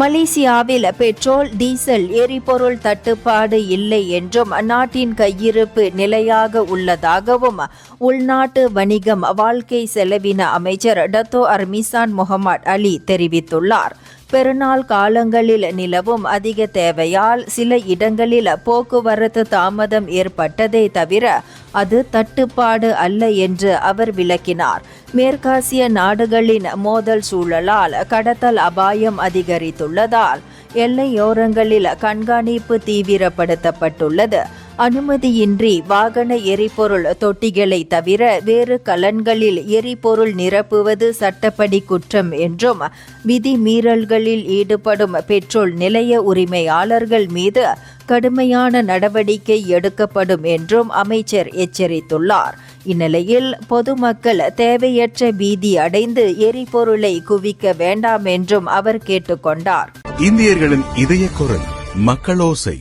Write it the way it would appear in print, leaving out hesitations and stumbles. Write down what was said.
மலேசியாவில் petrol, diesel, எரிபொருள் தட்டுப்பாடு இல்லை என்றும் நாட்டின் கையிருப்பு நிலையாக உள்ளதாகவும் உள்நாட்டு வணிகம் வாழ்க்கை செலவின அமைச்சர் டத்தோ அர்மிசான் முகமது அலி தெரிவித்துள்ளார். பெருநாள் காலங்களில் நிலவும் அதிக தேவையால் சில இடங்களில் போக்குவரத்து தாமதம் ஏற்பட்டதே தவிர அது தட்டுப்பாடு அல்ல என்று அவர் விளக்கினார். மேற்காசிய நாடுகளின் மோதல் சூழலால் கடத்தல் அபாயம் அதிகரித்துள்ளதால் எல்லையோரங்களில் கண்காணிப்பு தீவிரப்படுத்தப்பட்டுள்ளது. அனுமதியின்றி வாகன எரிபொருள் தொட்டிகளை தவிர வேறு கலன்களில் எரிபொருள் நிரப்புவது சட்டப்படி குற்றம் என்றும் விதி மீறல்களில் ஈடுபடும் பெட்ரோல் நிலைய உரிமையாளர்கள் மீது கடுமையான நடவடிக்கை எடுக்கப்படும் என்றும் அமைச்சர் எச்சரித்துள்ளார். இந்நிலையில் பொதுமக்கள் தேவையற்ற பீதி அடைந்து எரிபொருளை குவிக்க வேண்டாம் என்றும் அவர் கேட்டுக்கொண்டார். இந்தியர்களின் இதய குரல் மக்களோசை.